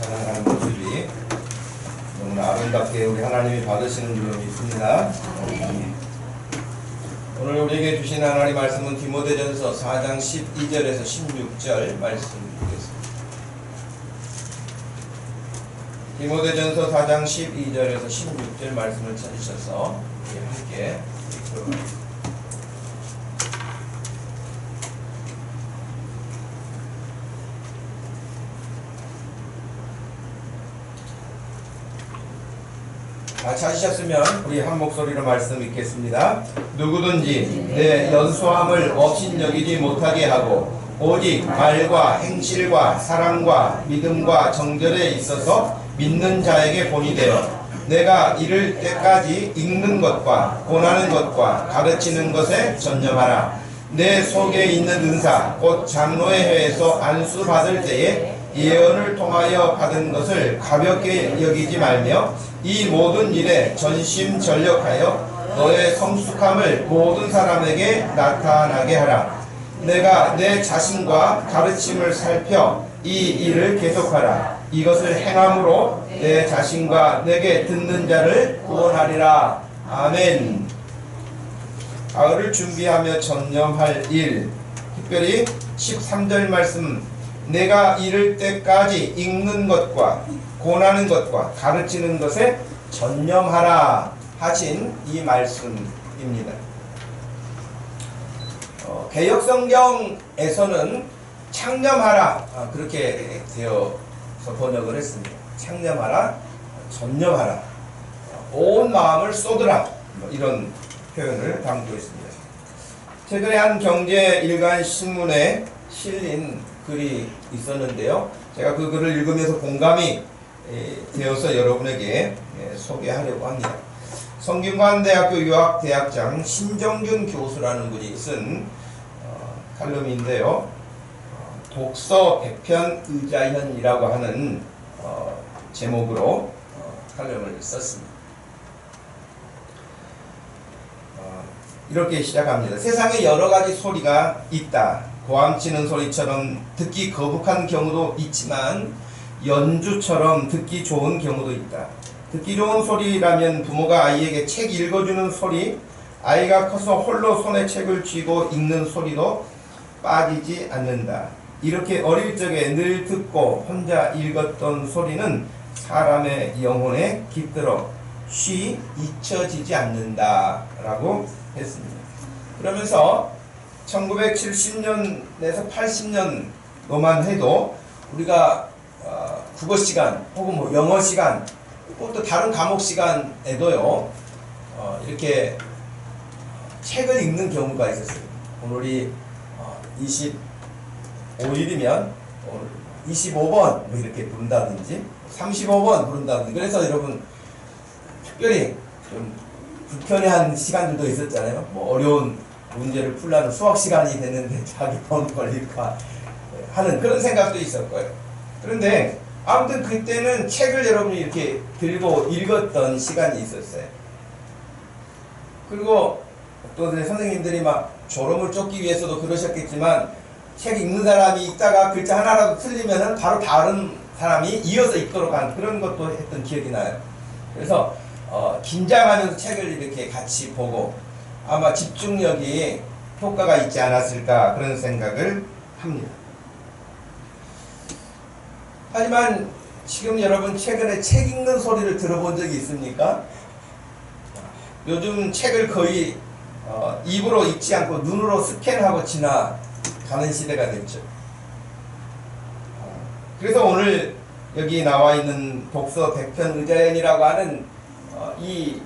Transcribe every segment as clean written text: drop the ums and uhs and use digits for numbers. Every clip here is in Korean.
찬양하는 모습이 너무나 아름답게 우리 하나님이 받으시는 줄로 믿습니다. 오늘 우리에게 주신 하나님 말씀은 디모데전서 4장 12절에서 16절 말씀드리겠습니다. 디모데전서 4장 12절에서 16절 말씀을 찾으셔서 함께 읽도록 찾으셨으면 우리 한 목소리로 말씀 읽겠습니다. 누구든지 내 연소함을 업신여기지 못하게 하고 오직 말과 행실과 사랑과 믿음과 정절에 있어서 믿는 자에게 본이 되어 내가 이를 때까지 읽는 것과 권하는 것과 가르치는 것에 전념하라. 내 속에 있는 은사 곧 장로의 회에서 안수받을 때에 예언을 통하여 받은 것을 가볍게 여기지 말며 이 모든 일에 전심전력하여 너의 성숙함을 모든 사람에게 나타나게 하라. 내가 내 자신과 가르침을 살펴 이 일을 계속하라. 이것을 행함으로 내 자신과 내게 듣는 자를 구원하리라. 아멘. 가을을 준비하며 전념할 일, 특별히 13절 말씀, 내가 이를 때까지 읽는 것과 권하는 것과 가르치는 것에 전념하라 하신 이 말씀입니다. 개역성경에서는 창념하라 그렇게 되어서 번역을 했습니다. 창념하라, 전념하라, 온 마음을 쏟으라 이런 표현을 담고 있습니다. 최근에 한 경제 일간 신문에 실린 글이 있었는데요. 제가 그 글을 읽으면서 공감이 되어서 여러분에게 소개하려고 합니다. 성균관대학교 유학대학장 신정균 교수라는 분이 쓴 칼럼인데요. 독서 백편 의자현이라고 하는 제목으로 칼럼을 썼습니다. 이렇게 시작합니다. 세상에 여러 가지 소리가 있다. 고함치는 소리처럼 듣기 거북한 경우도 있지만 연주처럼 듣기 좋은 경우도 있다. 듣기 좋은 소리라면 부모가 아이에게 책 읽어주는 소리, 아이가 커서 홀로 손에 책을 쥐고 읽는 소리도 빠지지 않는다. 이렇게 어릴 적에 늘 듣고 혼자 읽었던 소리는 사람의 영혼에 깃들어 쉬 잊혀지지 않는다 라고 했습니다. 그러면서 1970년에서 80년도만 해도 우리가 국어 시간 혹은 뭐 영어 시간 혹은 또 다른 과목 시간에도요 이렇게 책을 읽는 경우가 있었어요. 오늘이 25일이면 25번 뭐 이렇게 부른다든지 35번 부른다든지 그래서 여러분 특별히 좀 불편해한 시간들도 있었잖아요. 뭐 어려운 문제를 풀려는 수학 시간이 됐는데 자기 번 걸릴까 하는 그런 생각도 있었고요. 그런데 아무튼 그때는 책을 여러분이 이렇게 들고 읽었던 시간이 있었어요. 그리고 또 선생님들이 막 졸음을 쫓기 위해서도 그러셨겠지만 책 읽는 사람이 읽다가 글자 하나라도 틀리면은 바로 다른 사람이 이어서 읽도록 하는 그런 것도 했던 기억이 나요. 그래서 긴장하면서 책을 이렇게 같이 보고 아마 집중력이 효과가 있지 않았을까 그런 생각을 합니다. 하지만 지금 여러분 최근에 책 읽는 소리를 들어본 적이 있습니까? 요즘 책을 거의 입으로 읽지 않고 눈으로 스캔하고 지나가는 시대가 됐죠. 그래서 오늘 여기 나와 있는 독서 백편 의자연이라고 하는 이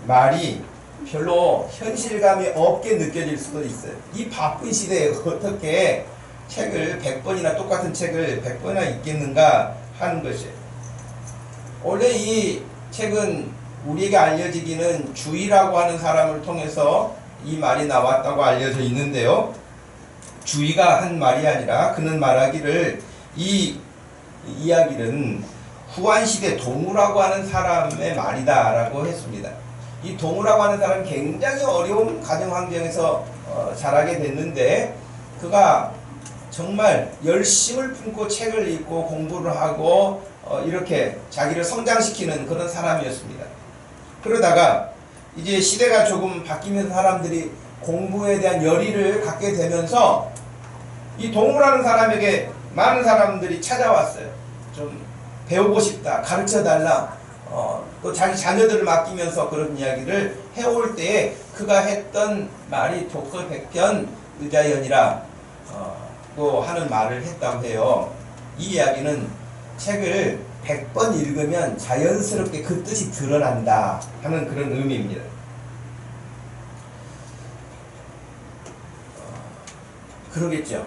말이 별로 현실감이 없게 느껴질 수도 있어요. 이 바쁜 시대에 어떻게 책을 100번이나 똑같은 책을 100번이나 읽겠는가 하는 것이에요. 원래 이 책은 우리에게 알려지기는 주의라고 하는 사람을 통해서 이 말이 나왔다고 알려져 있는데요. 주의가 한 말이 아니라 그는 말하기를 이 이야기는 후한시대 동우라고 하는 사람의 말이다 라고 했습니다. 이 동우라고 하는 사람은 굉장히 어려운 가정 환경에서 자라게 됐는데 그가 정말 열심을 품고 책을 읽고 공부를 하고 이렇게 자기를 성장시키는 그런 사람이었습니다. 그러다가 이제 시대가 조금 바뀌면서 사람들이 공부에 대한 열의를 갖게 되면서 이 동우라는 사람에게 많은 사람들이 찾아왔어요. 좀 배우고 싶다, 가르쳐달라, 또 자기 자녀들을 맡기면서 그런 이야기를 해올 때에 그가 했던 말이 독서 백편 의자연이라 또 하는 말을 했다고 해요. 이 이야기는 책을 100번 읽으면 자연스럽게 그 뜻이 드러난다 하는 그런 의미입니다. 그러겠죠.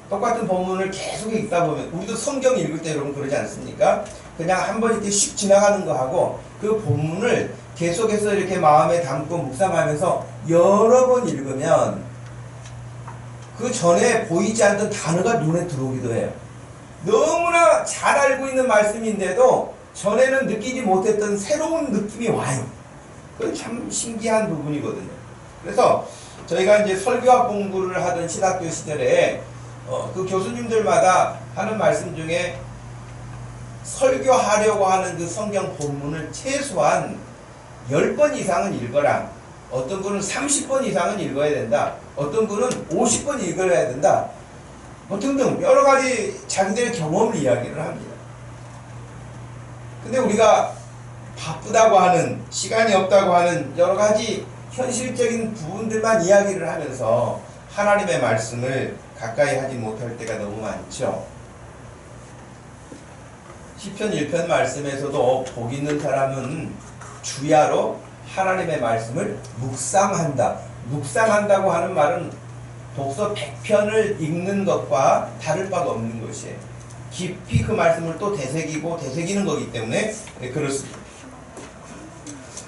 똑같은 본문을 계속 읽다 보면 우리도 성경 읽을 때 여러분 그러지 않습니까? 그냥 한 번 이렇게 슉 지나가는 거 하고 그 본문을 계속해서 이렇게 마음에 담고 묵상하면서 여러 번 읽으면 그 전에 보이지 않던 단어가 눈에 들어오기도 해요. 너무나 잘 알고 있는 말씀인데도 전에는 느끼지 못했던 새로운 느낌이 와요. 그건 참 신기한 부분이거든요. 그래서 저희가 이제 설교학 공부를 하던 신학교 시절에 그 교수님들마다 하는 말씀 중에 설교하려고 하는 그 성경 본문을 최소한 10번 이상은 읽어라. 어떤 분은 30번 이상은 읽어야 된다. 어떤 분은 50번 읽어야 된다. 등등 여러 가지 자기들의 경험을 이야기를 합니다. 근데 우리가 바쁘다고 하는, 시간이 없다고 하는 여러 가지 현실적인 부분들만 이야기를 하면서 하나님의 말씀을 가까이 하지 못할 때가 너무 많죠. 시편 1편 말씀에서도 복 있는 사람은 주야로 하나님의 말씀을 묵상한다. 묵상한다고 하는 말은 독서 100편을 읽는 것과 다를 바가 없는 것이에요. 깊이 그 말씀을 또 되새기는 거기 때문에 그렇습니다.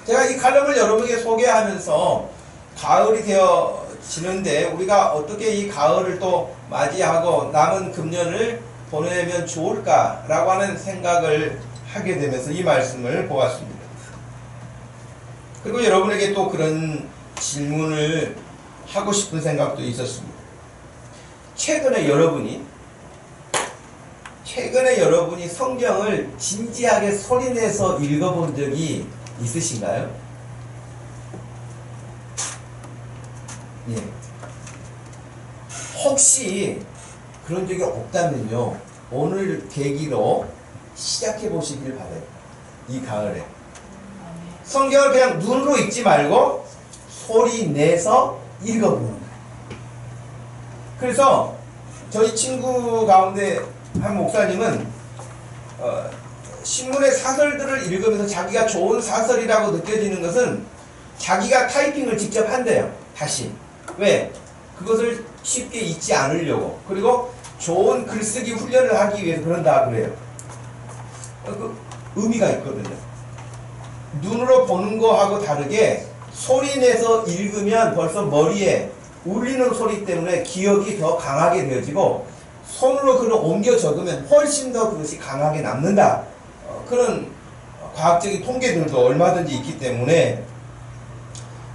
제가 이 칼럼을 여러분에게 소개하면서 가을이 되어지는데 우리가 어떻게 이 가을을 또 맞이하고 남은 금년을 보내면 좋을까라고 하는 생각을 하게 되면서 이 말씀을 보았습니다. 그리고 여러분에게 또 그런 질문을 하고 싶은 생각도 있었습니다. 최근에 여러분이 성경을 진지하게 소리내서 읽어본 적이 있으신가요? 예. 혹시 그런 적이 없다면요, 오늘 계기로 시작해 보시길 바라요. 이 가을에 성경을 그냥 눈으로 읽지 말고 소리 내서 읽어보는 거예요. 그래서 저희 친구 가운데 한 목사님은 신문의 사설들을 읽으면서 자기가 좋은 사설이라고 느껴지는 것은 자기가 타이핑을 직접 한대요. 다시. 왜? 그것을 쉽게 잊지 않으려고. 그리고 좋은 글쓰기 훈련을 하기 위해서 그런다 그래요. 그 의미가 있거든요. 눈으로 보는 거하고 다르게 소리내서 읽으면 벌써 머리에 울리는 소리 때문에 기억이 더 강하게 되어지고 손으로 그걸 옮겨 적으면 훨씬 더 그것이 강하게 남는다. 그런 과학적인 통계들도 얼마든지 있기 때문에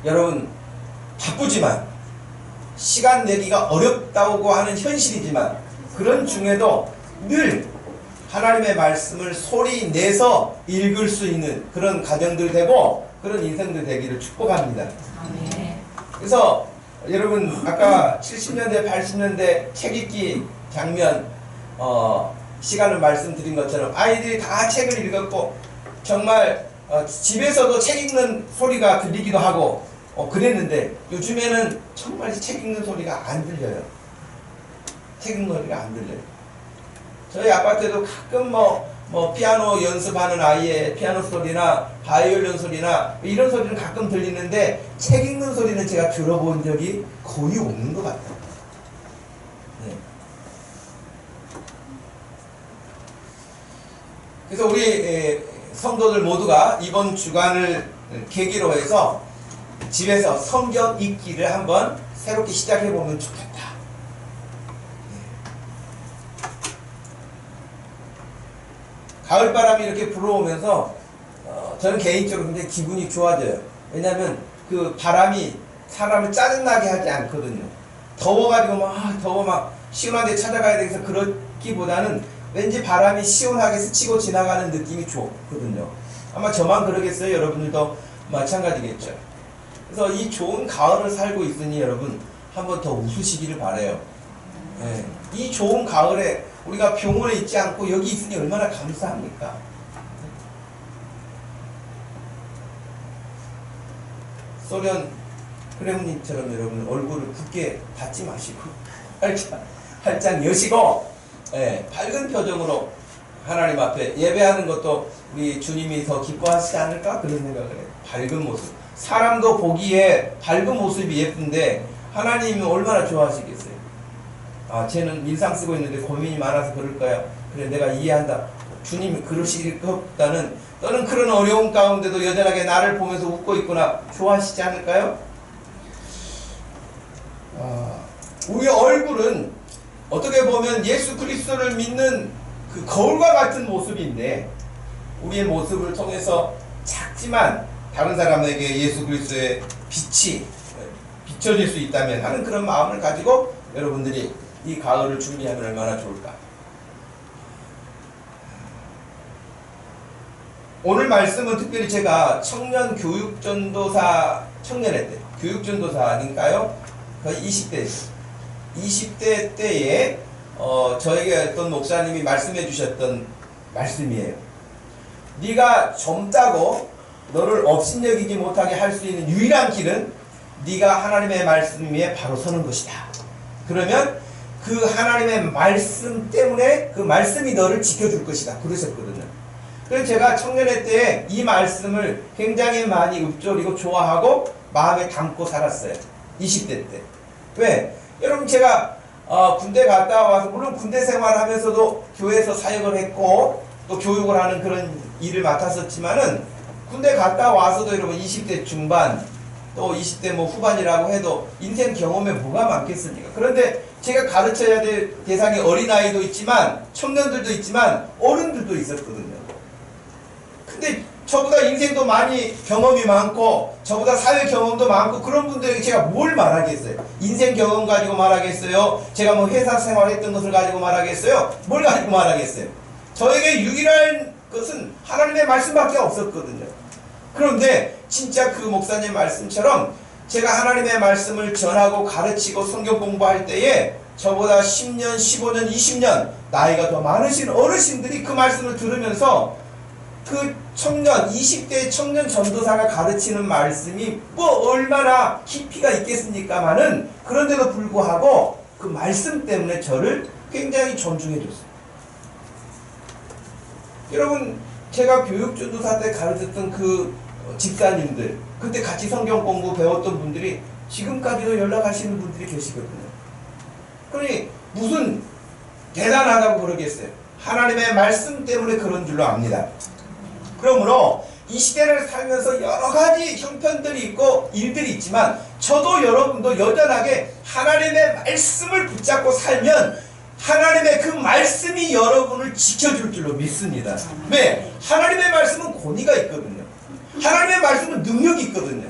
여러분 바쁘지만 시간 내기가 어렵다고 하는 현실이지만 그런 중에도 늘 하나님의 말씀을 소리 내서 읽을 수 있는 그런 가정들 되고 그런 인생들 되기를 축복합니다. 그래서 여러분 아까 70년대 80년대 책 읽기 장면 시간을 말씀드린 것처럼 아이들이 다 책을 읽었고 정말 집에서도 책 읽는 소리가 들리기도 하고 그랬는데 요즘에는 정말 책 읽는 소리가 안 들려요. 책 읽는 소리가 안 들려요. 저희 아파트에도 가끔 피아노 연습하는 아이의 피아노 소리나 바이올린 소리나 이런 소리는 가끔 들리는데 책 읽는 소리는 제가 들어본 적이 거의 없는 것 같아요. 네. 그래서 우리 성도들 모두가 이번 주간을 계기로 해서 집에서 성경 읽기를 한번 새롭게 시작해보면 좋겠다. 가을바람이 이렇게 불어오면서 저는 개인적으로 굉장히 기분이 좋아져요. 왜냐하면 그 바람이 사람을 짜증나게 하지 않거든요. 더워가지고 더워 시원한 데 찾아가야 돼서 그렇기보다는 왠지 바람이 시원하게 스치고 지나가는 느낌이 좋거든요. 아마 저만 그러겠어요? 여러분들도 마찬가지겠죠. 그래서 이 좋은 가을을 살고 있으니 여러분 한번 더 웃으시기를 바라요. 예, 이 좋은 가을에 우리가 병원에 있지 않고 여기 있으니 얼마나 감사합니까? 소련 크렘린처럼 여러분 얼굴을 굳게 닫지 마시고 활짝 여시고, 예, 밝은 표정으로 하나님 앞에 예배하는 것도 우리 주님이 더 기뻐하시지 않을까? 그런 생각을 해요. 밝은 모습. 사람도 보기에 밝은 모습이 예쁜데 하나님이 얼마나 좋아하시겠어요? 아, 쟤는 인상 쓰고 있는데 고민이 많아서 그럴까요? 그래, 내가 이해한다. 주님이 그러실 것 없다는, 너는 그런 어려운 가운데도 여전하게 나를 보면서 웃고 있구나. 좋아하시지 않을까요? 우리 얼굴은 어떻게 보면 예수 그리스도를 믿는 그 거울과 같은 모습인데, 우리의 모습을 통해서 작지만 다른 사람에게 예수 그리스도의 빛이 비춰질 수 있다면 하는 그런 마음을 가지고 여러분들이 이 가을을 준비하면 얼마나 좋을까. 오늘 말씀은 특별히 제가 청년 교육전도사 청년회 때, 교육전도사니까요, 거의 20대 때에 저에게 어떤 목사님이 말씀해 주셨던 말씀이에요. 네가 젊다고 너를 업신여기지 못하게 할 수 있는 유일한 길은 네가 하나님의 말씀 위에 바로 서는 것이다. 그러면 그 하나님의 말씀 때문에 그 말씀이 너를 지켜줄 것이다. 그러셨거든요. 그래서 제가 청년회 때 이 말씀을 굉장히 많이 읊조리고 좋아하고 마음에 담고 살았어요. 20대 때. 왜? 여러분 제가 군대 갔다 와서, 물론 군대 생활하면서도 교회에서 사역을 했고 또 교육을 하는 그런 일을 맡았었지만은, 군대 갔다 와서도 여러분 20대 중반 또 20대 뭐 후반이라고 해도 인생 경험에 뭐가 많겠습니까? 그런데 제가 가르쳐야 될 대상이 어린아이도 있지만 청년들도 있지만 어른들도 있었거든요. 근데 저보다 인생도 많이 경험이 많고 저보다 사회 경험도 많고 그런 분들에게 제가 뭘 말하겠어요? 인생 경험 가지고 말하겠어요? 제가 뭐 회사 생활했던 것을 가지고 말하겠어요? 뭘 가지고 말하겠어요? 저에게 유일한 것은 하나님의 말씀밖에 없었거든요. 그런데 진짜 그 목사님 말씀처럼 제가 하나님의 말씀을 전하고 가르치고 성경 공부할 때에 저보다 10년, 15년, 20년 나이가 더 많으신 어르신들이 그 말씀을 들으면서 그 청년, 20대 청년 전도사가 가르치는 말씀이 뭐 얼마나 깊이가 있겠습니까마는, 그런데도 불구하고 그 말씀 때문에 저를 굉장히 존중해 줬어요. 여러분, 제가 교육전도사 때 가르쳤던 그 집사님들, 그때 같이 성경 공부 배웠던 분들이 지금까지도 연락하시는 분들이 계시거든요. 그러니 무슨 대단하다고 그러겠어요. 하나님의 말씀 때문에 그런 줄로 압니다. 그러므로 이 시대를 살면서 여러 가지 형편들이 있고 일들이 있지만 저도 여러분도 여전하게 하나님의 말씀을 붙잡고 살면 하나님의 그 말씀이 여러분을 지켜줄 줄로 믿습니다. 왜? 하나님의 말씀은 권위가 있거든요. 하나님의 말씀은 능력이 있거든요.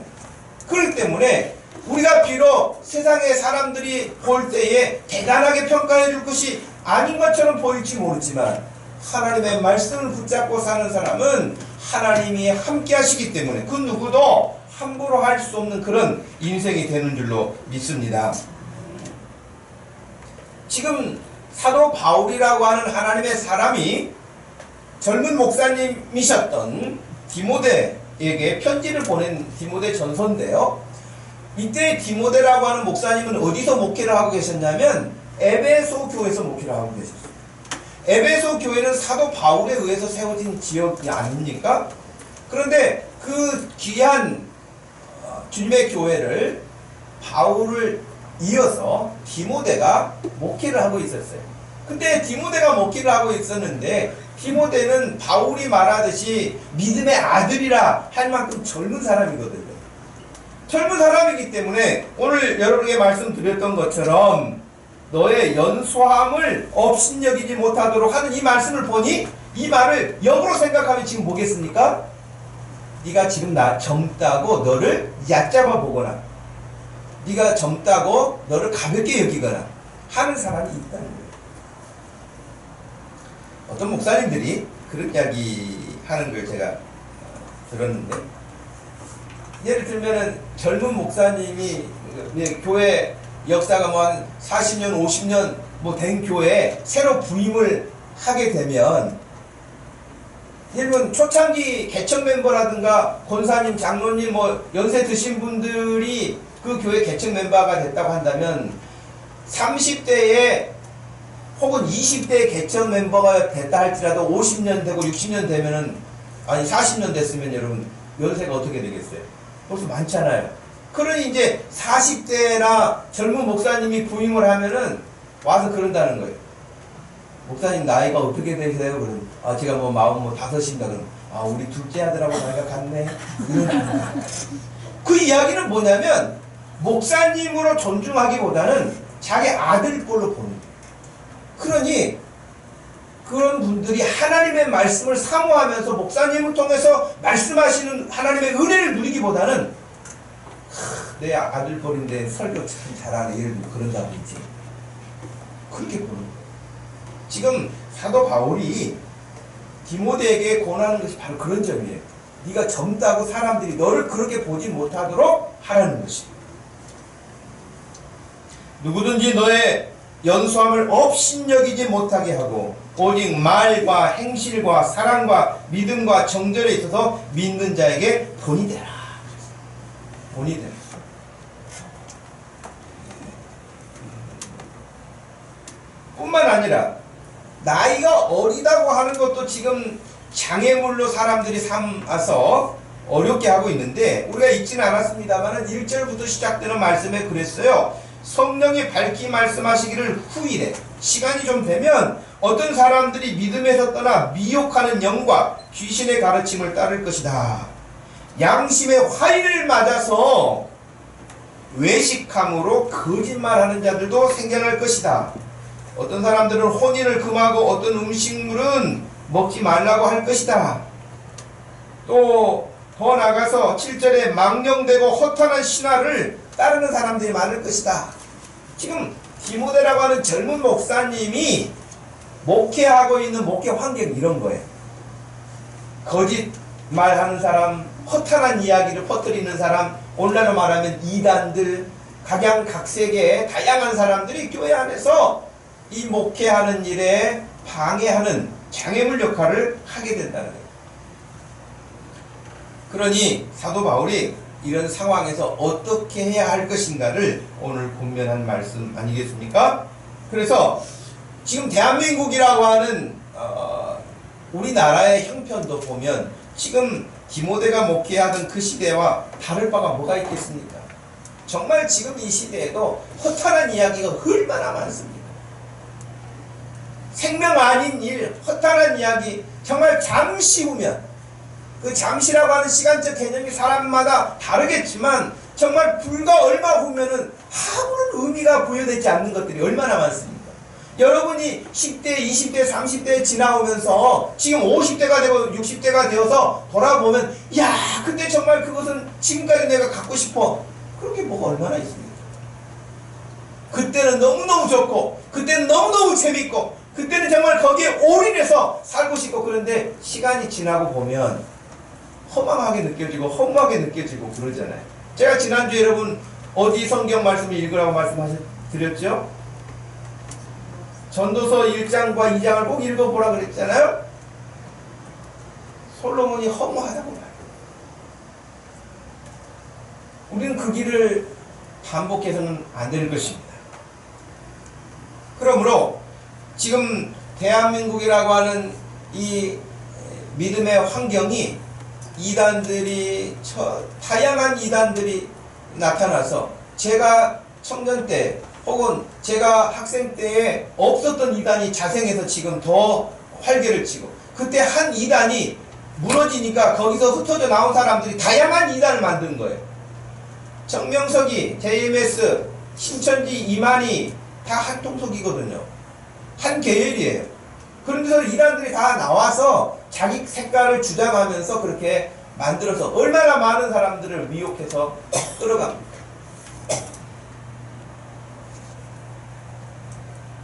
그렇기 때문에 우리가 비록 세상의 사람들이 볼 때에 대단하게 평가해 줄 것이 아닌 것처럼 보일지 모르지만 하나님의 말씀을 붙잡고 사는 사람은 하나님이 함께 하시기 때문에 그 누구도 함부로 할 수 없는 그런 인생이 되는 줄로 믿습니다. 지금 사도 바울이라고 하는 하나님의 사람이 젊은 목사님이셨던 디모데에게 편지를 보낸 디모데 전서인데요. 이때 디모데라고 하는 목사님은 어디서 목회를 하고 계셨냐면 에베소 교회에서 목회를 하고 계셨어요. 에베소 교회는 사도 바울에 의해서 세워진 지역이 아닙니까? 그런데 그 귀한 주님의 교회를 바울을 이어서 디모데가 목회를 하고 있었어요. 근데 디모데가 목회를 하고 있었는데 디모데는 바울이 말하듯이 믿음의 아들이라 할 만큼 젊은 사람이거든요. 젊은 사람이기 때문에 오늘 여러분에게 말씀드렸던 것처럼 너의 연소함을 업신여기지 못하도록 하는 이 말씀을 보니 이 말을 역으로 생각하면 지금 뭐겠습니까? 네가 지금 젊다고 너를 얕잡아 보거나 네가 젊다고 너를 가볍게 여기거나 하는 사람이 있다는 거예요. 어떤 목사님들이 그런 이야기 하는 걸 제가 들었는데, 예를 들면은 젊은 목사님이 교회 역사가 뭐 한 40년, 50년 뭐 된 교회에 새로 부임을 하게 되면, 예를 들면 초창기 개척 멤버라든가 권사님, 장로님, 뭐 연세 드신 분들이 그 교회 개척 멤버가 됐다고 한다면 30대에 혹은 20대에 개척 멤버가 됐다 할지라도 50년 되고 60년 되면은, 아니 40년 됐으면 여러분 연세가 어떻게 되겠어요? 벌써 많잖아요. 그러니 이제 40대나 젊은 목사님이 부임을 하면은 와서 그런다는 거예요. 목사님 나이가 어떻게 되세요? 그럼 제가 뭐 45인다 그럼 우리 둘째 아들하고 나이가 같네. 그 이야기는 뭐냐면 목사님으로 존중하기보다는 자기 아들 꼴로 보는 거예요. 그러니 그런 분들이 하나님의 말씀을 사모하면서 목사님을 통해서 말씀하시는 하나님의 은혜를 누리기보다는 내 아들 뻘인데 설교 참 잘하네, 예를 들면 그런다든지 그렇게 보는 거예요. 지금 사도 바울이 디모데에게 권하는 것이 바로 그런 점이에요. 네가 젊다고 사람들이 너를 그렇게 보지 못하도록 하라는 것입니다. 누구든지 너의 연소함을 업신여기지 못하게 하고 오직 말과 행실과 사랑과 믿음과 정절에 있어서 믿는 자에게 본이 되라. 본이 되라. 뿐만 아니라 나이가 어리다고 하는 것도 지금 장애물로 사람들이 삼아서 어렵게 하고 있는데, 우리가 읽지는 않았습니다만 1절부터 시작되는 말씀에 그랬어요. 성령이 밝히 말씀하시기를 후일에, 시간이 좀 되면 어떤 사람들이 믿음에서 떠나 미혹하는 영과 귀신의 가르침을 따를 것이다. 양심의 화의를 맞아서 외식함으로 거짓말하는 자들도 생겨날 것이다. 어떤 사람들은 혼인을 금하고 어떤 음식물은 먹지 말라고 할 것이다. 또 더 나가서 7절에 망령되고 허탄한 신화를 따르는 사람들이 많을 것이다. 지금 디모데라고 하는 젊은 목사님이 목회하고 있는 목회 환경이 이런 거예요. 거짓말하는 사람, 허탄한 이야기를 퍼뜨리는 사람, 오늘날로 말하면 이단들, 각양각색의 다양한 사람들이 교회 안에서 이 목회하는 일에 방해하는 장애물 역할을 하게 된다는 거예요. 그러니 사도 바울이 이런 상황에서 어떻게 해야 할 것인가를 오늘 권면한 말씀 아니겠습니까? 그래서 지금 대한민국이라고 하는 우리나라의 형편도 보면 지금 디모데가 목회하던 그 시대와 다를 바가 뭐가 있겠습니까? 정말 지금 이 시대에도 허탄한 이야기가 얼마나 많습니다. 생명 아닌 일, 허탄한 이야기, 정말 잠시 후면, 그 잠시라고 하는 시간적 개념이 사람마다 다르겠지만 정말 불과 얼마 후면은 아무런 의미가 부여되지 않는 것들이 얼마나 많습니까? 여러분이 10대, 20대, 30대에 지나오면서 지금 50대가 되고 60대가 되어서 돌아보면, 야, 그때 정말 그것은 지금까지 내가 갖고 싶어. 그런 게 뭐가 얼마나 있습니까? 그때는 너무너무 좋고, 그때는 너무너무 재밌고, 그때는 정말 거기에 올인해서 살고 싶고, 그런데 시간이 지나고 보면 허망하게 느껴지고 허무하게 느껴지고 그러잖아요. 제가 지난주에 여러분 어디 성경 말씀을 읽으라고 말씀드렸죠? 전도서 1장과 2장을 꼭 읽어보라 그랬잖아요. 솔로몬이 허무하다고 말해요. 우리는 그 길을 반복해서는 안 될 것입니다. 그러므로 지금 대한민국이라고 하는 이 믿음의 환경이 이단들이 다양한 이단들이 나타나서 제가 청년 때 혹은 제가 학생 때에 없었던 이단이 자생해서 지금 더 활개를 치고, 그때 한 이단이 무너지니까 거기서 흩어져 나온 사람들이 다양한 이단을 만든 거예요. 정명석이, JMS, 신천지, 이만희 다 한 통속이거든요. 한 계열이에요. 그런 데서 이단들이 다 나와서 자기 색깔을 주장하면서 그렇게 만들어서 얼마나 많은 사람들을 미혹해서 끌어갑니다.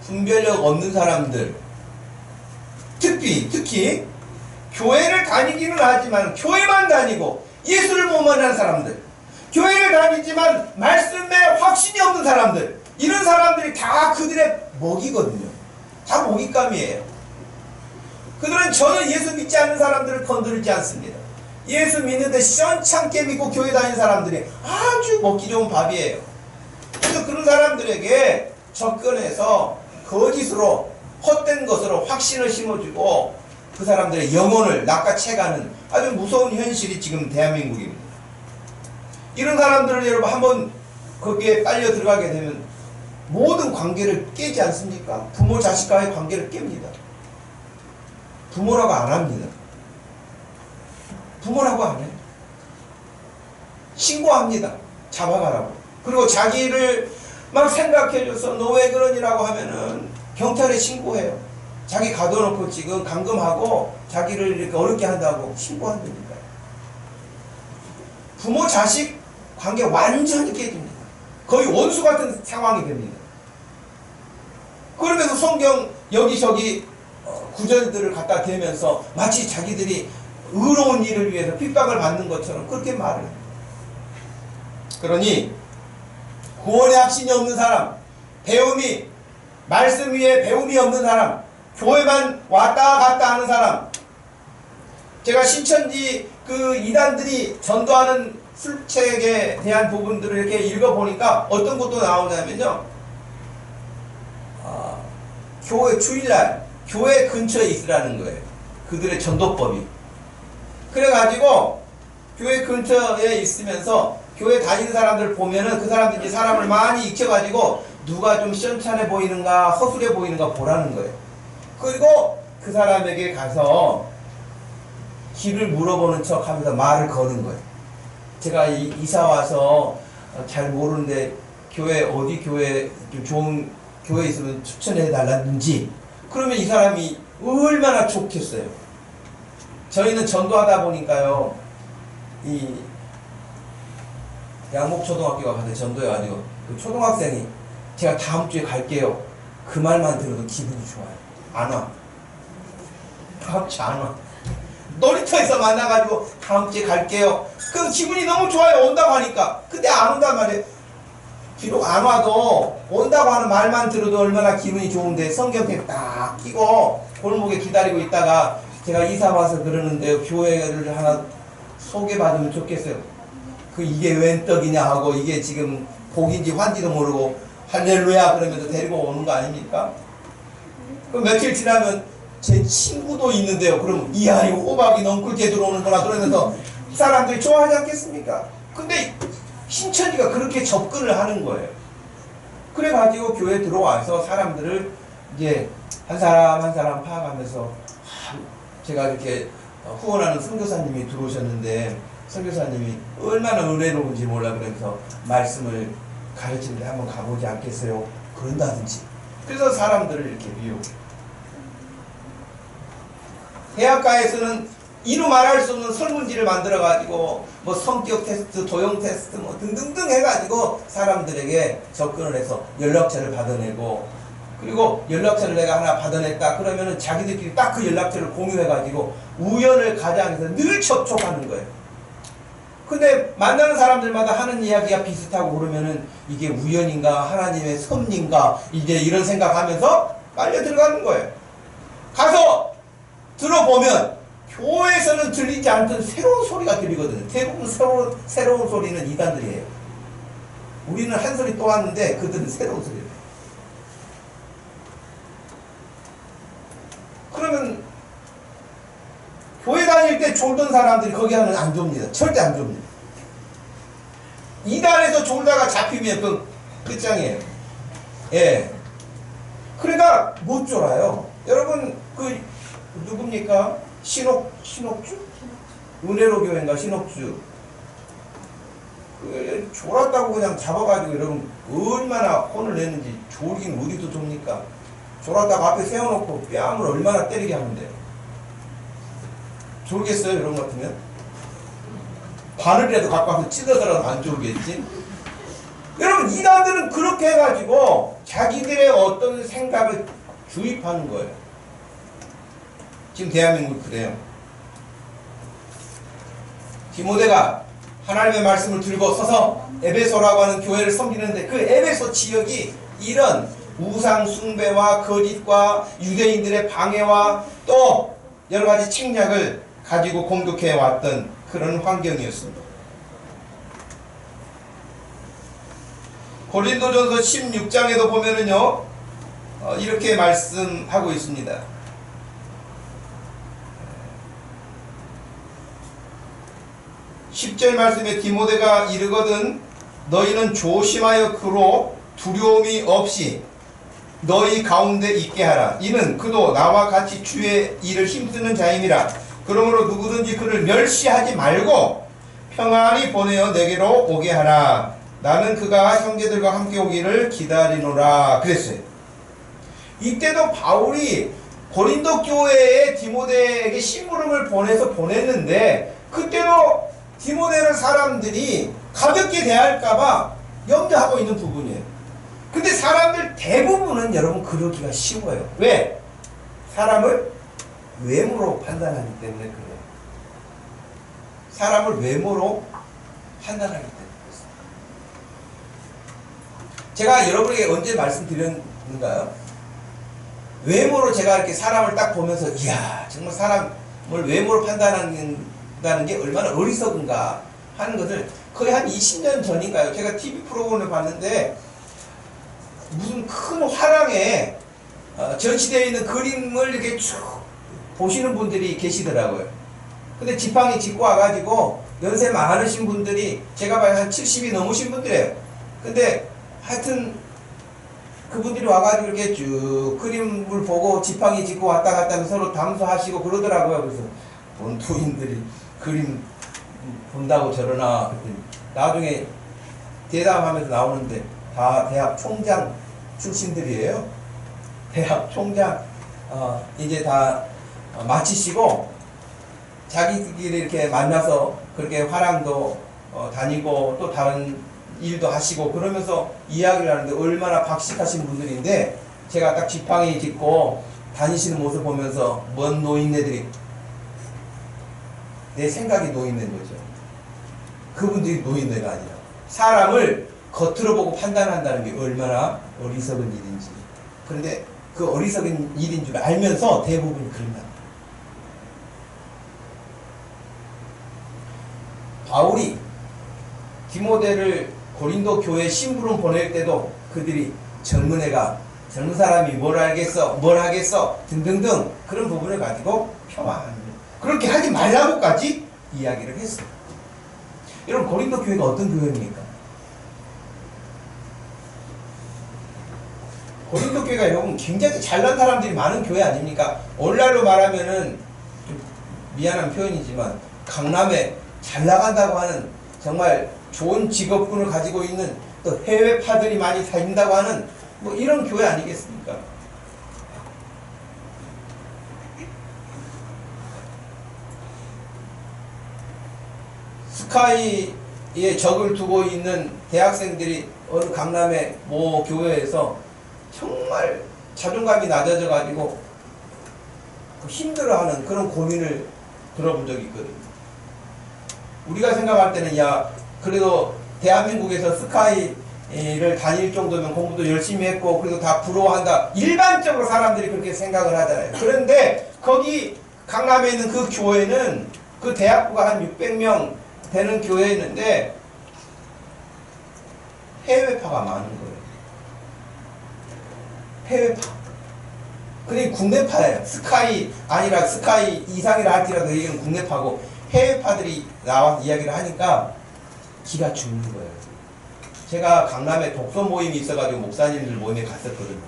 분별력 없는 사람들, 특히 교회를 다니기는 하지만 교회만 다니고 예수를 못 만나는 사람들, 교회를 다니지만 말씀에 확신이 없는 사람들, 이런 사람들이 다 그들의 먹이거든요. 다 먹잇감이에요. 그들은 저는 예수 믿지 않는 사람들을 건드리지 않습니다. 예수 믿는데 시원찮게 믿고 교회 다니는 사람들이 아주 먹기 좋은 밥이에요. 그래서 그런 사람들에게 접근해서 거짓으로 헛된 것으로 확신을 심어주고 그 사람들의 영혼을 낚아채가는 아주 무서운 현실이 지금 대한민국입니다. 이런 사람들을 여러분 한번 거기에 빨려 들어가게 되면 모든 관계를 깨지 않습니까? 부모 자식과의 관계를 깹니다. 부모라고 안 합니다. 부모라고 안 해요. 신고합니다. 잡아가라고. 그리고 자기를 막 생각해줘서 너 왜 그러니라고 하면은 경찰에 신고해요. 자기 가둬놓고 지금 감금하고 자기를 이렇게 어렵게 한다고 신고한답니다. 부모 자식 관계 완전히 깨집니다. 거의 원수 같은 상황이 됩니다. 그러면서 성경 여기저기 구절들을 갖다 대면서 마치 자기들이 의로운 일을 위해서 핍박을 받는 것처럼 그렇게 말을 해요. 그러니 구원의 확신이 없는 사람, 말씀 위에 배움이 없는 사람, 교회만 왔다 갔다 하는 사람, 제가 신천지 그 이단들이 전도하는 술책에 대한 부분들을 이렇게 읽어보니까 어떤 것도 나오냐면요, 교회 주일날 교회 근처에 있으라는 거예요. 그들의 전도법이. 그래가지고 교회 근처에 있으면서 교회 다니는 사람들 보면은 그 사람들이 사람을 많이 익혀가지고 누가 좀 시원찮아 보이는가 허술해 보이는가 보라는 거예요. 그리고 그 사람에게 가서 길을 물어보는 척 하면서 말을 거는 거예요. 제가 이사 와서 잘 모르는데 어디 교회 좀 좋은 교회 있으면 추천해 달라는지, 그러면 이 사람이 얼마나 좋겠어요. 저희는 전도하다 보니까요, 이 양목초등학교가 가서 전도해가지고 그 초등학생이 제가 다음 주에 갈게요, 그 말만 들어도 기분이 좋아요. 안 와. 다음 주에 안 와. 놀이터에서 만나가지고 다음 주에 갈게요. 그럼 기분이 너무 좋아요. 온다고 하니까. 근데 안 온단 말이에요. 비록 안 와도 온다고 하는 말만 들어도 얼마나 기분이 좋은데, 성경책 딱 끼고 골목에 기다리고 있다가 제가 이사 와서 그러는데 교회를 하나 소개받으면 좋겠어요. 이게 웬 떡이냐 하고, 이게 지금 복인지 환지도 모르고 할렐루야 그러면서 데리고 오는 거 아닙니까? 그럼 며칠 지나면 제 친구도 있는데요. 그럼 이 아이 호박이 넝쿨게 들어오는구나 그러면서 사람들이 좋아하지 않겠습니까? 근데 신천지가 그렇게 접근을 하는 거예요. 그래가지고 교회에 들어와서 사람들을 이제 한 사람 한 사람 파악하면서, 제가 이렇게 후원하는 선교사님이 들어오셨는데 선교사님이 얼마나 은혜로운지 몰라 그러면서 말씀을 가르치는데 한번 가보지 않겠어요? 그런다든지. 그래서 사람들을 이렇게 미혹해. 대학가에서는 이루 말할 수 없는 설문지를 만들어가지고 뭐 성격 테스트, 도형 테스트 뭐 등등등 해가지고 사람들에게 접근을 해서 연락처를 받아내고, 그리고 연락처를 내가 하나 받아냈다 그러면은 자기들끼리 딱 그 연락처를 공유해가지고 우연을 가장해서 늘 접촉하는 거예요. 근데 만나는 사람들마다 하는 이야기가 비슷하고 그러면은 이게 우연인가 하나님의 섭리인가 이제 이런 생각하면서 빨려 들어가는 거예요. 가서 들어보면 교회에서는 들리지 않던 새로운 소리가 들리거든요. 대부분 새로운 소리는 이단들이에요. 우리는 한 소리 또 왔는데 그들은 새로운 소리예요. 그러면 교회 다닐 때 졸던 사람들이 거기 하면 안 줍니다. 절대 안 줍니다. 이단에서 졸다가 잡히면 그 끝장이에요. 예. 그러니까 못 졸아요. 여러분 그 누굽니까? 신옥주? 은혜로 교회인가 신옥주. 졸았다고 그냥 잡아가지고 여러분 얼마나 혼을 내는지. 졸긴 어디도 줍니까? 졸았다고 앞에 세워놓고 뺨을 얼마나 때리게 하면 돼요. 졸겠어요? 이런 것 같으면? 바늘이라도 갖고 와서 찢어서라도 안 졸겠지? 여러분 여러분 이단들은 그렇게 해가지고 자기들의 어떤 생각을 주입하는 거예요. 지금 대한민국 그래요. 디모데가 하나님의 말씀을 들고 서서 에베소라고 하는 교회를 섬기는데 그 에베소 지역이 이런 우상 숭배와 거짓과 유대인들의 방해와 또 여러가지 책략을 가지고 공격해 왔던 그런 환경이었습니다. 고린도전서 16장에도 보면은요 이렇게 말씀하고 있습니다. 10절 말씀에 디모데가 이르거든 너희는 조심하여 그로 두려움이 없이 너희 가운데 있게 하라. 이는 그도 나와 같이 주의 일을 힘쓰는 자임이라. 그러므로 누구든지 그를 멸시하지 말고 평안히 보내어 내게로 오게 하라. 나는 그가 형제들과 함께 오기를 기다리노라 그랬어요. 이때도 바울이 고린도 교회에 디모데에게 심부름을 보냈는데 그때도 디모데를 사람들이 가볍게 대할까봐 염려하고 있는 부분이에요. 근데 사람들 대부분은 여러분 그러기가 쉬워요. 왜? 사람을 외모로 판단하기 때문에 그래요. 사람을 외모로 판단하기 때문에 그렇습니다. 제가 여러분에게 언제 말씀드렸는가요? 외모로 제가 이렇게 사람을 딱 보면서 이야 정말 사람을 외모로 판단한다는 게 얼마나 어리석은가 하는 것을 거의 한 20년 전인가요? 제가 TV 프로그램을 봤는데 무슨 큰 화랑에 전시되어 있는 그림을 이렇게 쭉 보시는 분들이 계시더라고요. 근데 지팡이 짚고 와가지고 연세 많으신 분들이 제가 봐야 한 70이 넘으신 분들이에요. 근데 하여튼 그분들이 와가지고 이렇게 쭉 그림을 보고 지팡이 짚고 왔다 갔다 하면서 서로 담소하시고 그러더라고요. 그래서 본토인들이 그림 본다고 저러나 그랬더니 나중에 대담하면서 나오는데 다 대학 총장 출신들이에요. 대학 총장 이제 다 마치시고 자기들이 이렇게 만나서 그렇게 화랑도 다니고 또 다른 일도 하시고 그러면서 이야기를 하는데 얼마나 박식하신 분들인데 제가 딱 지팡이 짚고 다니시는 모습 보면서 먼 노인네들이 내 생각이 노인네인 거죠. 그분들이 노인네가 아니라 사람을 겉으로 보고 판단한다는 게 얼마나 어리석은 일인지. 그런데 그 어리석은 일인 줄 알면서 대부분이 그런다. 바울이 디모데를 고린도 교회 심부름 보낼 때도 그들이 젊은 사람이 뭘 하겠어 등등등 그런 부분을 가지고 폄하합니다. 그렇게 하지 말라고까지 이야기를 했어요. 여러분 고린도 교회가 어떤 교회입니까? 고린도 교회가 여러분 굉장히 잘난 사람들이 많은 교회 아닙니까? 오늘날로 말하면은 좀 미안한 표현이지만 강남에 잘 나간다고 하는 정말 좋은 직업군을 가지고 있는 또 해외파들이 많이 다닌다고 하는 뭐 이런 교회 아니겠습니까? 스카이에 적을 두고 있는 대학생들이 어느 강남의 모 교회에서 정말 자존감이 낮아져 가지고 힘들어하는 그런 고민을 들어본 적이 있거든요. 우리가 생각할 때는 야 그래도 대한민국에서 스카이를 다닐 정도면 공부도 열심히 했고 그래도 다 부러워한다. 일반적으로 사람들이 그렇게 생각을 하잖아요. 그런데 거기 강남에 있는 그 교회는 그 대학부가 한 600명 되는 교회였는데 해외파가 많은 거예요. 해외파. 그게 국내파예요. 스카이 아니라 스카이 이상이라 할지라도 이건 국내파고 해외파들이 나와서 이야기를 하니까 기가 죽는 거예요. 제가 강남에 독서 모임이 있어가지고 목사님들 모임에 갔었거든요.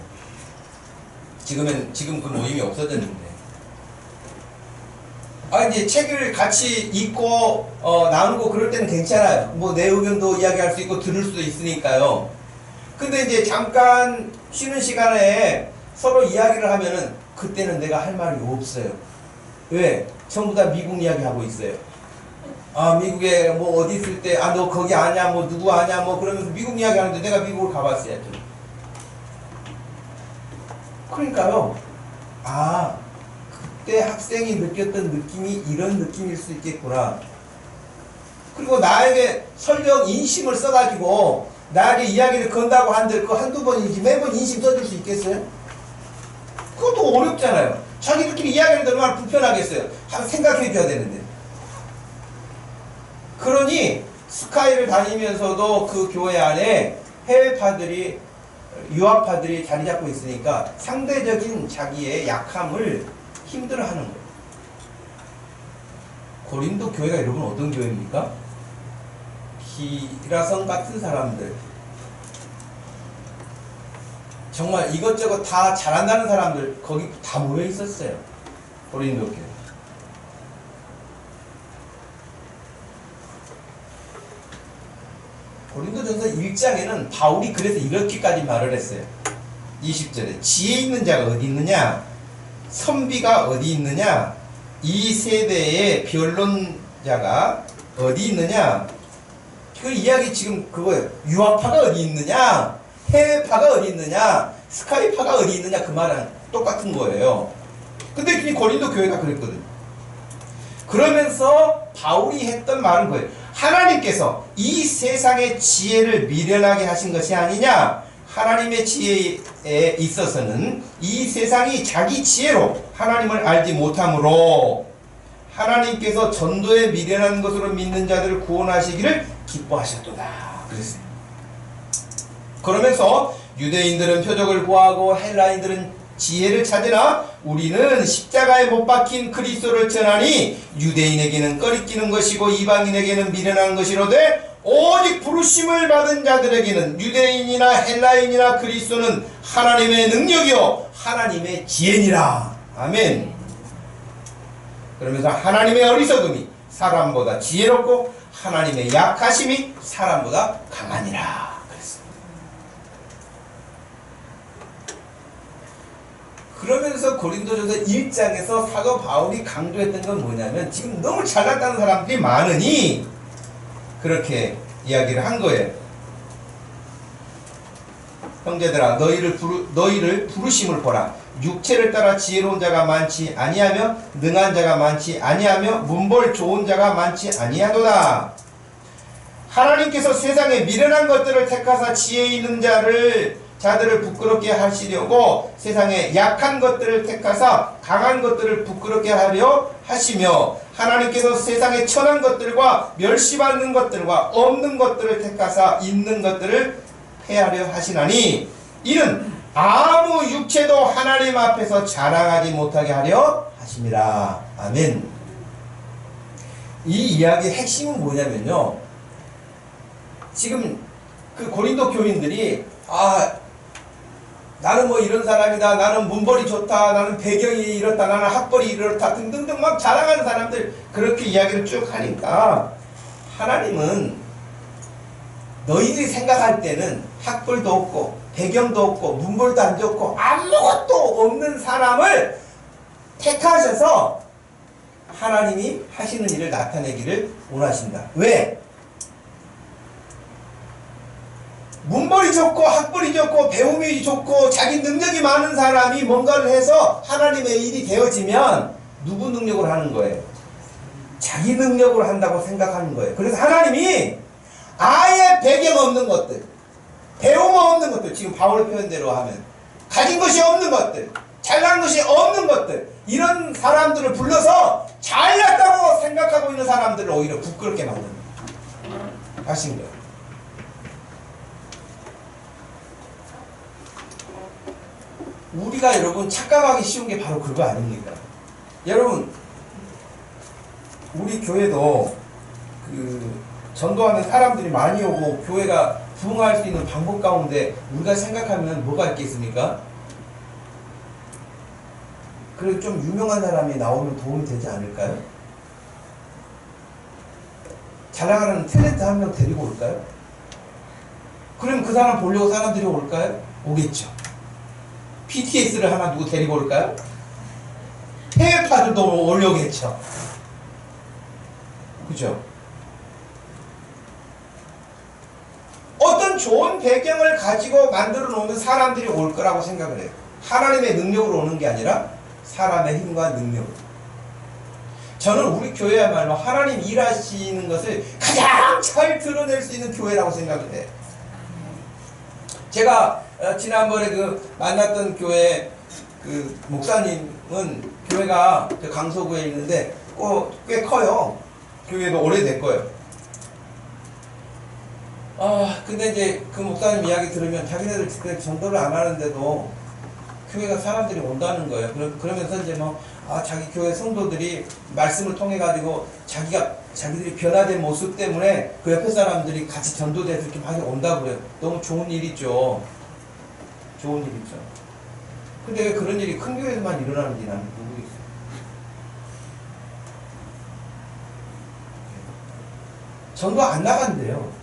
지금 그 모임이 없어졌는데. 이제 책을 같이 읽고 나누고 그럴 때는 괜찮아요. 뭐 내 의견도 이야기할 수 있고 들을 수도 있으니까요. 근데 이제 잠깐 쉬는 시간에 서로 이야기를 하면은 그때는 내가 할 말이 없어요. 왜? 전부 다 미국 이야기 하고 있어요. 미국에 뭐 어디 있을 때, 너 거기 아냐, 뭐 누구 아냐, 뭐 그러면서 미국 이야기 하는데 내가 미국을 가봤어야죠. 그러니까요. 그때 학생이 느꼈던 느낌이 이런 느낌일 수 있겠구나. 그리고 나에게 설령 인심을 써가지고 나에게 이야기를 건다고 한들 그 한두 번이지 매번 인심 써줄 수 있겠어요? 그것도 어렵잖아요. 자기들끼리 이야기하는데 얼마나 불편하겠어요. 한번 생각해 줘야 되는데. 그러니 스카이를 다니면서도 그 교회 안에 해외파들이, 유학파들이 자리 잡고 있으니까 상대적인 자기의 약함을 힘들어하는 거예요. 고린도 교회가 여러분 어떤 교회입니까? 기라성 같은 사람들, 정말 이것저것 다 잘한다는 사람들 거기 다 모여 있었어요. 고린도 교회. 고린도전서 1장에는 바울이 그래서 이렇게까지 말을 했어요. 20절에 지혜 있는 자가 어디 있느냐, 선비가 어디 있느냐, 이 세대의 변론자가 어디 있느냐. 그 이야기 지금 그거예요. 유학파가 어디 있느냐, 해외파가 어디 있느냐, 스카이파가 어디 있느냐, 그 말은 똑같은 거예요. 근데 이 고린도 교회가 그랬거든요. 그러면서 바울이 했던 말은 거예요. 하나님께서 이 세상의 지혜를 미련하게 하신 것이 아니냐. 하나님의 지혜에 있어서는 이 세상이 자기 지혜로 하나님을 알지 못하므로 하나님께서 전도에 미련한 것으로 믿는 자들을 구원하시기를 기뻐하셨도다. 그랬어요. 그러면서 유대인들은 표적을 구하고 헬라인들은 지혜를 찾으나 우리는 십자가에 못 박힌 그리스도를 전하니 유대인에게는 꺼리끼는 것이고 이방인에게는 미련한 것이로되 오직 부르심을 받은 자들에게는 유대인이나 헬라인이나 그리스도는 하나님의 능력이요 하나님의 지혜니라. 아멘. 그러면서 하나님의 어리석음이 사람보다 지혜롭고 하나님의 약하심이 사람보다 강하니라. 그러면서 고린도전서 1장에서 사도 바울이 강조했던 건 뭐냐면 지금 너무 잘났다는 사람들이 많으니 그렇게 이야기를 한 거예요. 형제들아 너희를 부르심을 보라. 육체를 따라 지혜로운 자가 많지 아니하며 능한 자가 많지 아니하며 문벌 좋은 자가 많지 아니하도다. 하나님께서 세상에 미련한 것들을 택하사 지혜 있는 자들을 부끄럽게 하시려고 세상에 약한 것들을 택하사 강한 것들을 부끄럽게 하려 하시며 하나님께서 세상에 천한 것들과 멸시받는 것들과 없는 것들을 택하사 있는 것들을 폐하려 하시나니 이는 아무 육체도 하나님 앞에서 자랑하지 못하게 하려 하심이라. 아멘. 이 이야기의 핵심은 뭐냐면요, 지금 그 고린도 교인들이 나는 뭐 이런 사람이다, 나는 문벌이 좋다, 나는 배경이 이렇다, 나는 학벌이 이렇다 등등등 막 자랑하는 사람들 그렇게 이야기를 쭉 하니까 하나님은 너희들이 생각할 때는 학벌도 없고 배경도 없고 문벌도 안 좋고 아무것도 없는 사람을 택하셔서 하나님이 하시는 일을 나타내기를 원하신다. 왜? 문벌이 좋고 학벌이 좋고 배움이 좋고 자기 능력이 많은 사람이 뭔가를 해서 하나님의 일이 되어지면 누구 능력으로 하는 거예요? 자기 능력으로 한다고 생각하는 거예요. 그래서 하나님이 아예 배경 없는 것들, 배움 없는 것들, 지금 바울의 표현대로 하면 가진 것이 없는 것들, 잘난 것이 없는 것들, 이런 사람들을 불러서 잘났다고 생각하고 있는 사람들을 오히려 부끄럽게 만드는 하신 거예요. 우리가 여러분 착각하기 쉬운 게 바로 그거 아닙니까? 여러분 우리 교회도 전도하는 사람들이 많이 오고 교회가 부흥할 수 있는 방법 가운데 우리가 생각하면 뭐가 있겠습니까? 그래도 좀 유명한 사람이 나오면 도움이 되지 않을까요? 잘 나가는 탤런트 한 명 데리고 올까요? 그럼 그 사람 보려고 사람들이 올까요? 오겠죠. BTS를 하나 누구 데리고 올까요? 해외파들도 오려겠죠. 그죠? 어떤 좋은 배경을 가지고 만들어 놓으면 사람들이 올 거라고 생각을 해요. 하나님의 능력으로 오는 게 아니라 사람의 힘과 능력으로. 저는 우리 교회야말로 하나님 일하시는 것을 가장 잘 드러낼 수 있는 교회라고 생각을 해요. 제가 지난번에 만났던 교회 목사님은 교회가 강서구에 있는데 꽤 커요. 교회도 오래될 거예요. 근데 이제 그 목사님 이야기 들으면 자기네들 전도를 안 하는데도 교회가 사람들이 온다는 거예요. 그러면서 이제 자기 교회 성도들이 말씀을 통해 가지고 자기들이 변화된 모습 때문에 그 옆에 사람들이 같이 전도돼서 이렇게 많이 온다고 그래요. 너무 좋은 일이죠. 좋은 일이죠. 근데 왜 그런 일이 큰 교회에서만 일어나는지 나는 모르겠어요. 전도 안 나간대요.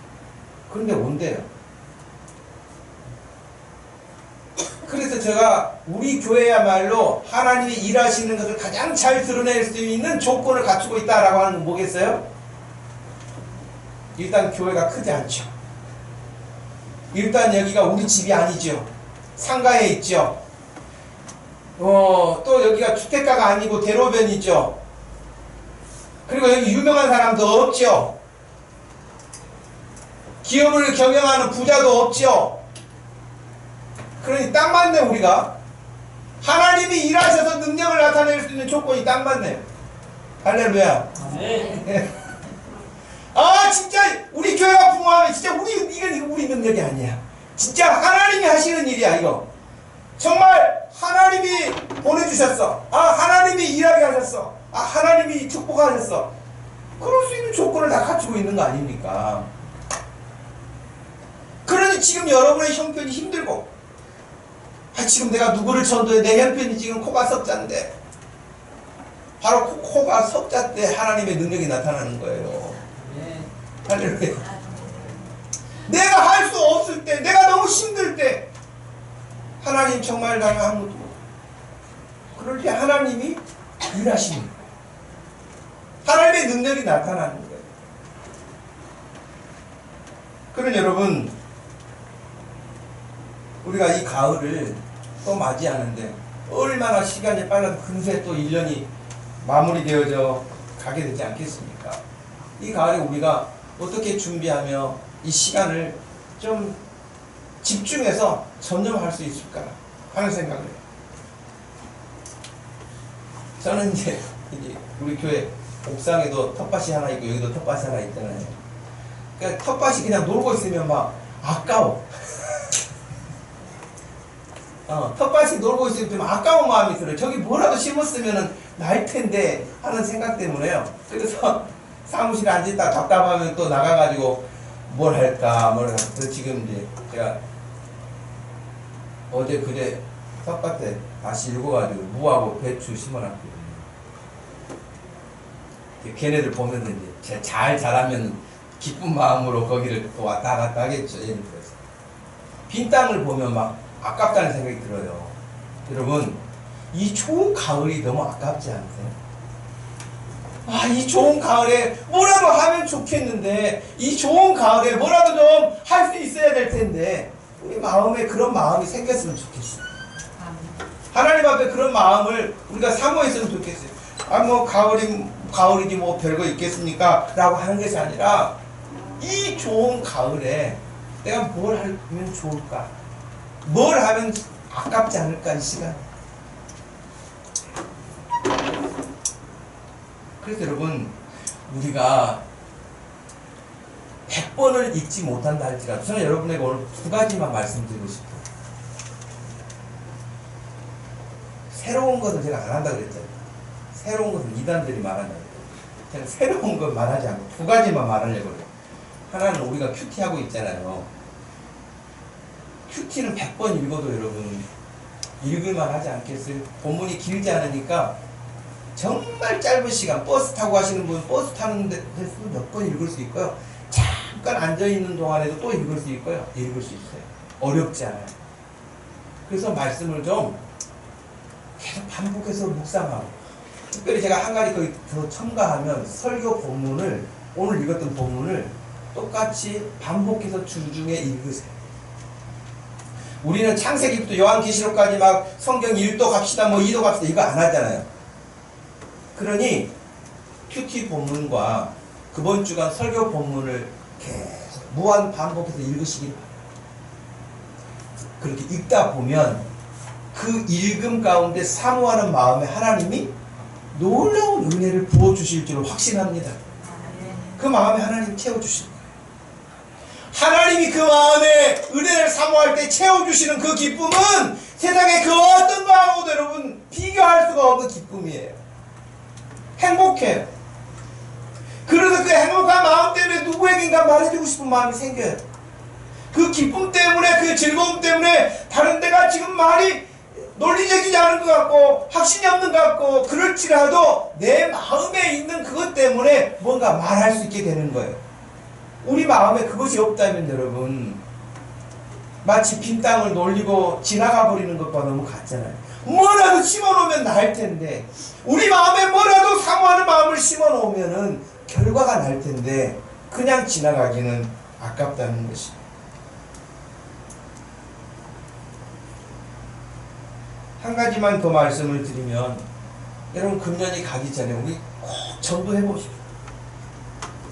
그런데 온대요. 그래서 제가 우리 교회야말로 하나님이 일하시는 것을 가장 잘 드러낼 수 있는 조건을 갖추고 있다라고 하는 건 뭐겠어요? 일단 교회가 크지 않죠. 일단 여기가 우리 집이 아니죠. 상가에 있죠. 또 여기가 주택가가 아니고 대로변이죠. 그리고 여기 유명한 사람도 없죠. 기업을 경영하는 부자도 없죠. 그러니 딱 맞네. 우리가 하나님이 일하셔서 능력을 나타낼 수 있는 조건이 딱 맞네요. 할렐루야. 네. 진짜 우리 교회가 부흥하면 진짜 이건 우리 능력이 아니야. 진짜 하나님이 하시는 일이야. 이거 정말 하나님이 보내주셨어. 하나님이 일하게 하셨어. 하나님이 축복하셨어. 그럴 수 있는 조건을 다 갖추고 있는 거 아닙니까? 그러니 지금 여러분의 형편이 힘들고, 지금 내가 누구를 전도해. 내 형편이 지금 코가 석자인데, 바로 코가 석자 때 하나님의 능력이 나타나는 거예요. 할렐루야. 내가 할 수 없을 때, 내가 너무 힘들 때, 하나님 정말 나는 아무것도 못해. 그럴 때 하나님이 일하시는 거예요. 하나님의 능력이 나타나는 거예요. 그러면 여러분, 우리가 이 가을을 또 맞이하는데 얼마나 시간이 빨라서 금세 또 1년이 마무리되어져 가게 되지 않겠습니까? 이 가을에 우리가 어떻게 준비하며 이 시간을 좀 집중해서 전념할 수 있을까 하는 생각을 해요. 저는 이제 우리 교회 옥상에도 텃밭이 하나 있고 여기도 텃밭이 하나 있잖아요. 그러니까 텃밭이 그냥 놀고 있으면 막 아까워. 텃밭이 놀고 있으면 좀 아까운 마음이 들어요. 저기 뭐라도 심었으면 날 텐데 하는 생각 때문에요. 그래서 사무실에 앉아있다가 답답하면 또 나가가지고 뭘 할까. 그래서 지금 이제 제가 어제 그제 텃밭에 다시 읽어가지고 무하고 배추 심어놨거든요. 걔네들 보면서 이제 잘 자라면 기쁜 마음으로 거기를 또 왔다 갔다 하겠죠. 빈 땅을 보면 막 아깝다는 생각이 들어요. 여러분, 이 좋은 가을이 너무 아깝지 않으세요? 이 좋은 가을에 뭐라도 하면 좋겠는데, 이 좋은 가을에 뭐라도 좀 할 수 있어야 될 텐데, 우리 마음에 그런 마음이 생겼으면 좋겠어요. 하나님 앞에 그런 마음을 우리가 사모했으면 좋겠어요. 가을이지 뭐 별거 있겠습니까? 라고 하는 것이 아니라, 이 좋은 가을에 내가 뭘 하면 좋을까? 뭘 하면 아깝지 않을까, 이 시간. 그래서 여러분, 우리가 100번을 읽지 못한다 할지라도 저는 여러분에게 오늘 두 가지만 말씀드리고 싶어요. 새로운 것은 제가 안 한다고 그랬잖아요. 새로운 것은 이단들이 말한다고 그랬잖아요. 제가 새로운 것 말하지 않고 두 가지만 말하려고 해요. 하나는 우리가 큐티하고 있잖아요. 큐티는 100번 읽어도 여러분 읽을만 하지 않겠어요? 본문이 길지 않으니까 정말 짧은 시간, 버스 타고 가시는 분 버스 타는 데서 몇 번 읽을 수 있고요. 잠깐 앉아있는 동안에도 또 읽을 수 있고요. 읽을 수 있어요. 어렵지 않아요. 그래서 말씀을 좀 계속 반복해서 묵상하고, 특별히 제가 한 가지 거기 더 첨가하면 설교 본문을, 오늘 읽었던 본문을 똑같이 반복해서 주중에 읽으세요. 우리는 창세기부터 요한계시록까지 막 성경 1도 갑시다, 뭐 2도 갑시다, 이거 안 하잖아요. 그러니 큐티 본문과 그번 주간 설교 본문을 계속 무한 반복해서 읽으시기 바랍니다. 그렇게 읽다 보면 그 읽음 가운데 사모하는 마음에 하나님이 놀라운 은혜를 부어주실 줄 확신합니다. 그 마음에 하나님 채워주실 거예요. 하나님이 그 마음에 은혜를 사모할 때 채워주시는 그 기쁨은 세상의 그 어떤 거하고도 여러분 비교할 수가 없는 기쁨이에요. 행복해요. 그래서 그 행복한 마음 때문에 누구에겐가 말해주고 싶은 마음이 생겨요. 그 기쁨 때문에, 그 즐거움 때문에 다른 데가 지금 말이 논리적이지 않은 것 같고 확신이 없는 것 같고 그럴지라도 내 마음에 있는 그것 때문에 뭔가 말할 수 있게 되는 거예요. 우리 마음에 그것이 없다면 여러분 마치 빈 땅을 놀리고 지나가 버리는 것과 너무 같잖아요. 뭐라도 심어놓으면 날 텐데, 우리 마음에 뭐라도 사모하는 마음을 심어놓으면은 결과가 날 텐데 그냥 지나가기는 아깝다는 것입니다. 한 가지만 더 말씀을 드리면, 여러분 금년이 가기 전에 우리 꼭 전도해 보십시오.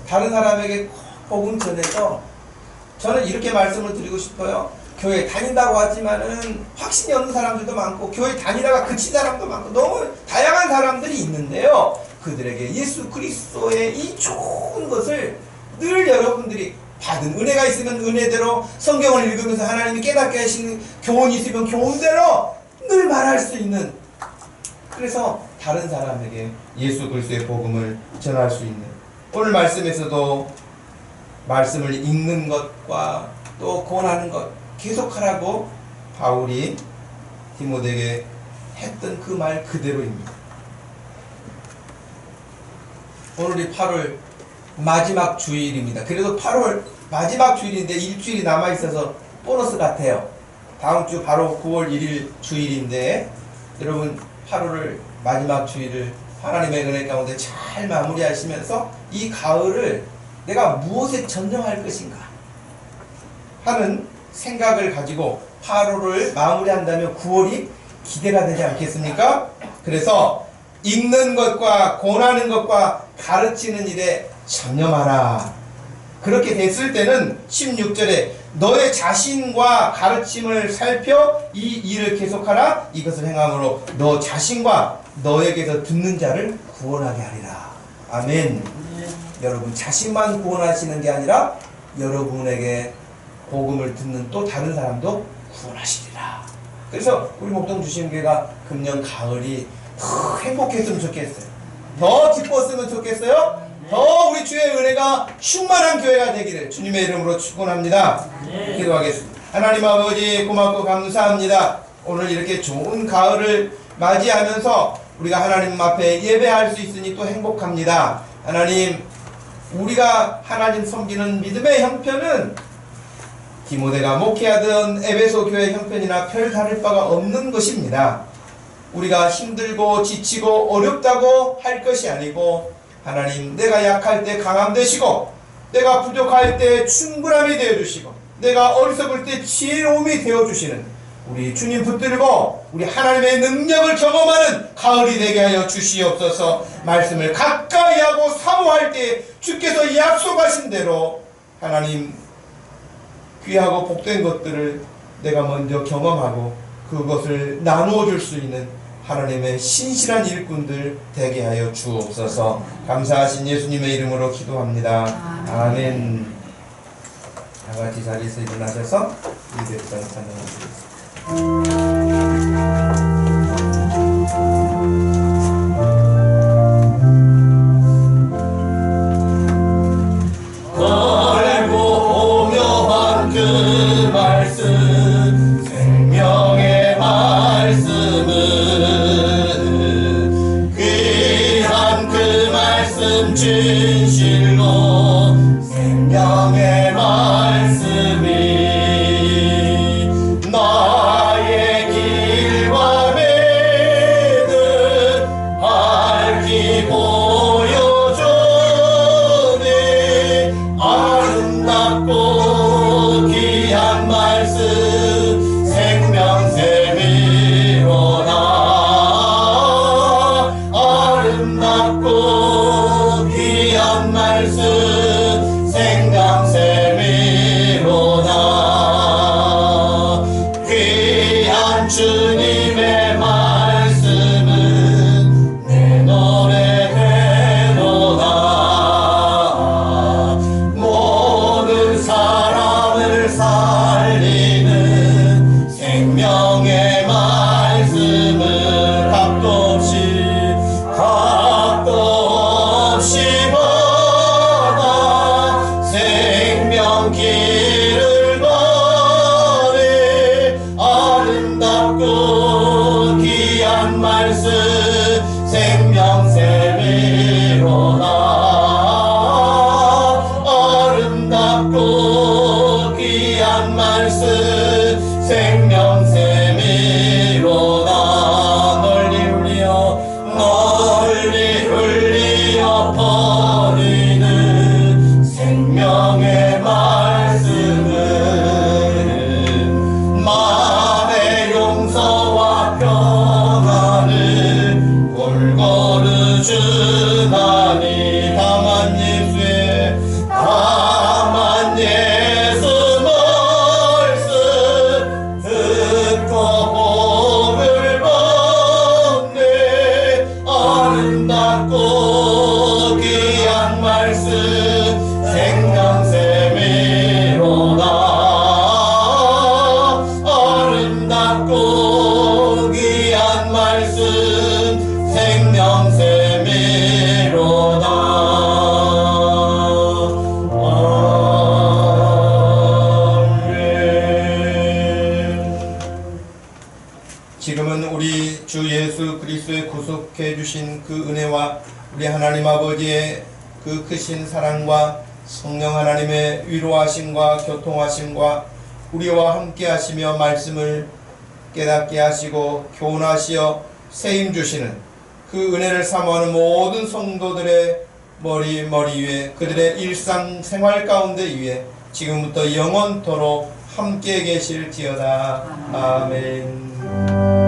다른 사람에게 꼭 복음 전해서, 저는 이렇게 말씀을 드리고 싶어요. 교회 다닌다고 하지만은 확신이 없는 사람들도 많고 교회 다니다가 그친 사람도 많고 너무 다양한 사람들이 있는데요, 그들에게 예수 그리스도의 이 좋은 것을 늘 여러분들이 받은 은혜가 있으면 은혜대로, 성경을 읽으면서 하나님이 깨닫게 하시는 교훈이 있으면 교훈대로 늘 말할 수 있는, 그래서 다른 사람에게 예수 그리스도의 복음을 전할 수 있는, 오늘 말씀에서도 말씀을 읽는 것과 또 권하는 것 계속하라고 바울이 디모데에게 했던 그 말 그대로입니다. 오늘이 8월 마지막 주일입니다. 그래도 8월 마지막 주일인데 일주일이 남아있어서 보너스 같아요. 다음 주 바로 9월 1일 주일인데 여러분 8월을 마지막 주일을 하나님의 은혜 가운데 잘 마무리하시면서 이 가을을 내가 무엇에 전념할 것인가 하는 생각을 가지고 8월을 마무리한다면 9월이 기대가 되지 않겠습니까? 그래서 읽는 것과 권하는 것과 가르치는 일에 전념하라. 그렇게 됐을 때는 16절에 너의 자신과 가르침을 살펴 이 일을 계속하라. 이것을 행함으로 너 자신과 너에게서 듣는 자를 구원하게 하리라. 아멘. 여러분 자신만 구원하시는 게 아니라 여러분에게 복음을 듣는 또 다른 사람도 구원하시리라. 그래서 우리 목동 주심교회가 금년 가을이 더 행복했으면 좋겠어요. 더 기뻤으면 좋겠어요. 더 우리 주의 은혜가 충만한 교회가 되기를 주님의 이름으로 축원합니다. 기도하겠습니다. 하나님 아버지 고맙고 감사합니다. 오늘 이렇게 좋은 가을을 맞이하면서 우리가 하나님 앞에 예배할 수 있으니 또 행복합니다. 하나님, 우리가 하나님 섬기는 믿음의 형편은 디모데가 목회하던 에베소 교회 형편이나 별 다를 바가 없는 것입니다. 우리가 힘들고 지치고 어렵다고 할 것이 아니고, 하나님, 내가 약할 때 강함 되시고, 내가 부족할 때 충분함이 되어주시고, 내가 어리석을 때 지혜로움이 되어주시는 우리 주님 붙들고 우리 하나님의 능력을 경험하는 가을이 되게 하여 주시옵소서. 말씀을 가까이 하고 사모할 때 주께서 약속하신 대로 하나님 귀하고 복된 것들을 내가 먼저 경험하고 그것을 나누어 줄 수 있는 하나님의 신실한 일꾼들 되게 하여 주옵소서. 감사하신 예수님의 이름으로 기도합니다. 아멘. 다 같이 자리에서 일어나셔서 이백장 찬양하시겠습니다. 걸고 오묘한 그 말씀, 생명의 말씀은 귀한 그 말씀 진실로 생명의 말씀이 나의 길과 매듭 밝히 보여주네. 아름다운 말씀 생명샘이로다. 귀한 주님의 말씀은 내 노래 되도다. 모든 사람을 살리는 생명의 말씀을 값도 없이 받아 생명 길을 걸으 아름답고 귀한 말씀 생명샘이로다. 아름답고 귀한 말씀 생명샘이로다. 널리 흘리어 버리는 생명의 말씀은 마음의 용서와 평안을 골고루 주나니. 다만 예수 말씀 듣고 복을 받네. 아름답고 귀한 말씀 생명샘이로다. 아름답고 귀한 말씀 생명샘이로다. 지금은 우리 주 예수 그리스도의 구속해 주신 그 은혜와 우리 하나님 아버지의 그 크신 사랑과 성령 하나님의 위로하심과 교통하심과 우리와 함께 하시며 말씀을 깨닫게 하시고 교훈하시어 세임 주시는 그 은혜를 사모하는 모든 성도들의 머리 위에, 그들의 일상생활 가운데 위에 지금부터 영원토록 함께 계실지어다. 아멘.